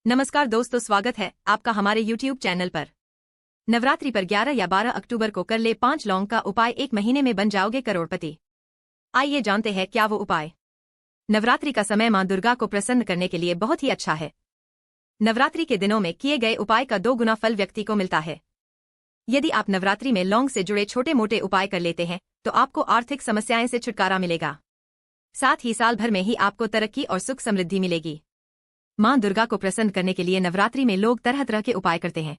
नमस्कार दोस्तों, स्वागत है आपका हमारे YouTube चैनल पर। नवरात्रि पर 11 या 12 अक्टूबर को कर ले 5 लौंग का उपाय, 1 महीने में बन जाओगे करोड़पति। आइए जानते हैं क्या वो उपाय। नवरात्रि का समय मां दुर्गा को प्रसन्न करने के लिए बहुत ही अच्छा है। नवरात्रि के दिनों में किए गए उपाय का 2 गुना फल व्यक्ति को मिलता है। यदि आप नवरात्रि में लौंग से जुड़े छोटे मोटे उपाय कर लेते हैं तो आपको आर्थिक समस्याएं से छुटकारा मिलेगा। साथ ही साल भर में ही आपको तरक्की और सुख समृद्धि मिलेगी। मां दुर्गा को प्रसन्न करने के लिए नवरात्रि में लोग तरह तरह के उपाय करते हैं,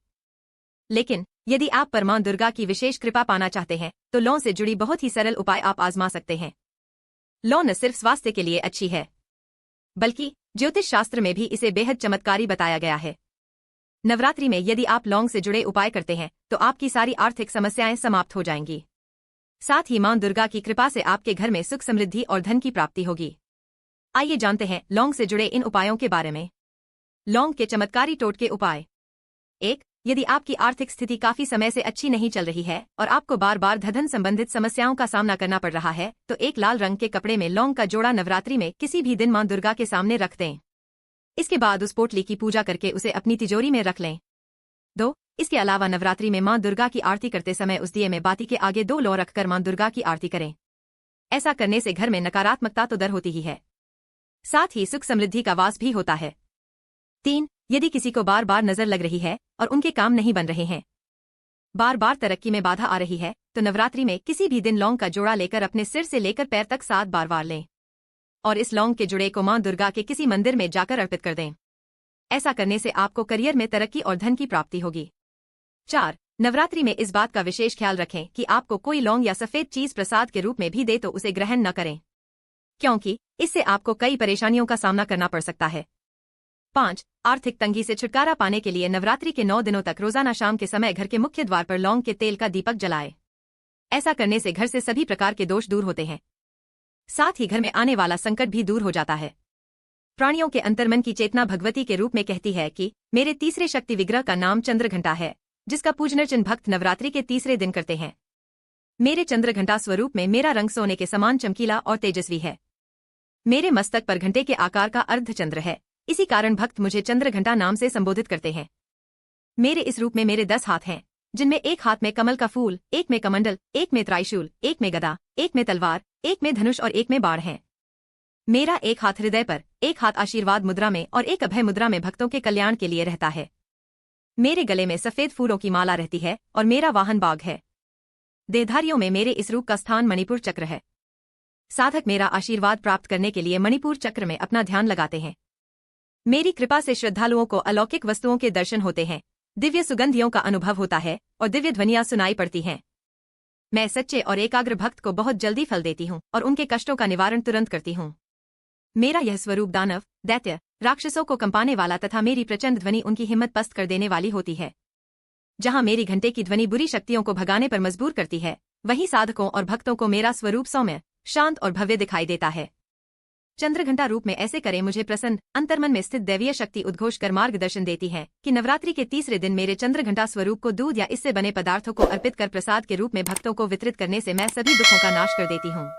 लेकिन यदि आप पर मां दुर्गा की विशेष कृपा पाना चाहते हैं तो लौ से जुड़ी बहुत ही सरल उपाय आप आजमा सकते हैं। लौ न सिर्फ स्वास्थ्य के लिए अच्छी है, बल्कि ज्योतिष शास्त्र में भी इसे बेहद चमत्कारी बताया गया है। नवरात्रि में यदि आप लौंग से जुड़े उपाय करते हैं तो आपकी सारी आर्थिक समस्याएं समाप्त हो जाएंगी। साथ ही मां दुर्गा की कृपा से आपके घर में सुख समृद्धि और धन की प्राप्ति होगी। आइए जानते हैं लौंग से जुड़े इन उपायों के बारे में। लौंग के चमत्कारी टोटके उपाय। 1. यदि आपकी आर्थिक स्थिति काफी समय से अच्छी नहीं चल रही है और आपको बार बार धन संबंधित समस्याओं का सामना करना पड़ रहा है तो एक लाल रंग के कपड़े में लौंग का जोड़ा नवरात्रि में किसी भी दिन मां दुर्गा के सामने रख दें। इसके बाद उस पोटली की पूजा करके उसे अपनी तिजोरी में रख लें। 2. इसके अलावा नवरात्रि में मां दुर्गा की आरती करते समय उस दिए में बाती के आगे 2 लौ रखकर मां दुर्गा की आरती करें। ऐसा करने से घर में नकारात्मकता तो दूर होती ही है, साथ ही सुख समृद्धि का वास भी होता है। 3. यदि किसी को बार बार नजर लग रही है और उनके काम नहीं बन रहे हैं, बार बार तरक्की में बाधा आ रही है, तो नवरात्रि में किसी भी दिन लौंग का जोड़ा लेकर अपने सिर से लेकर पैर तक 7 बार वार लें और इस लौंग के जुड़े को मां दुर्गा के किसी मंदिर में जाकर अर्पित कर दें। ऐसा करने से आपको करियर में तरक्की और धन की प्राप्ति होगी। 4. नवरात्रि में इस बात का विशेष ख्याल रखें कि आपको कोई लौंग या सफेद चीज प्रसाद के रूप में भी दे तो उसे ग्रहण न करें, क्योंकि इससे आपको कई परेशानियों का सामना करना पड़ सकता है। 5. आर्थिक तंगी से छुटकारा पाने के लिए नवरात्रि के 9 दिनों तक रोजाना शाम के समय घर के मुख्य द्वार पर लौंग के तेल का दीपक जलाएं। ऐसा करने से घर से सभी प्रकार के दोष दूर होते हैं, साथ ही घर में आने वाला संकट भी दूर हो जाता है। प्राणियों के अंतर्मन की चेतना भगवती के रूप में कहती है कि मेरे तीसरे शक्ति विग्रह का नाम चंद्रघंटा है, जिसका पूजन भक्त नवरात्रि के तीसरे दिन करते हैं। मेरे चंद्रघंटा स्वरूप में मेरा रंग सोने के समान चमकीला और तेजस्वी है। मेरे मस्तक पर घंटे के आकार का अर्धचंद्र है, इसी कारण भक्त मुझे चंद्रघंटा नाम से संबोधित करते हैं। मेरे इस रूप में मेरे 10 हाथ हैं, जिनमें एक हाथ में कमल का फूल, एक में कमंडल, एक में त्रिशूल, एक में गदा, एक में तलवार, एक में धनुष और एक में बाण है। मेरा एक हाथ हृदय पर, एक हाथ आशीर्वाद मुद्रा में और एक अभय मुद्रा में भक्तों के कल्याण के लिए रहता है। मेरे गले में सफेद फूलों की माला रहती है और मेरा वाहन बाघ है। देहधारियों में मेरे इस रूप का स्थान मणिपुर चक्र है। साधक मेरा आशीर्वाद प्राप्त करने के लिए मणिपुर चक्र में अपना ध्यान लगाते हैं। मेरी कृपा से श्रद्धालुओं को अलौकिक वस्तुओं के दर्शन होते हैं, दिव्य सुगंधियों का अनुभव होता है और दिव्य ध्वनियां सुनाई पड़ती हैं। मैं सच्चे और एकाग्र भक्त को बहुत जल्दी फल देती हूँ और उनके कष्टों का निवारण तुरंत करती हूँ। मेरा यह स्वरूप दानव, दैत्य, राक्षसों को कंपाने वाला तथा मेरी प्रचंड ध्वनि उनकी हिम्मत पस्त कर देने वाली होती है। जहाँ मेरी घंटे की ध्वनि बुरी शक्तियों को भगाने पर मजबूर करती है, वहीं साधकों और भक्तों को मेरा स्वरूप सौम्य, शांत और भव्य दिखाई देता है। चंद्रघंटा रूप में ऐसे करे मुझे प्रसन्न अंतर्मन में स्थित दैवीय शक्ति उद्घोष कर मार्गदर्शन देती है कि नवरात्रि के तीसरे दिन मेरे चंद्रघंटा स्वरूप को दूध या इससे बने पदार्थों को अर्पित कर प्रसाद के रूप में भक्तों को वितरित करने से मैं सभी दुखों का नाश कर देती हूँ।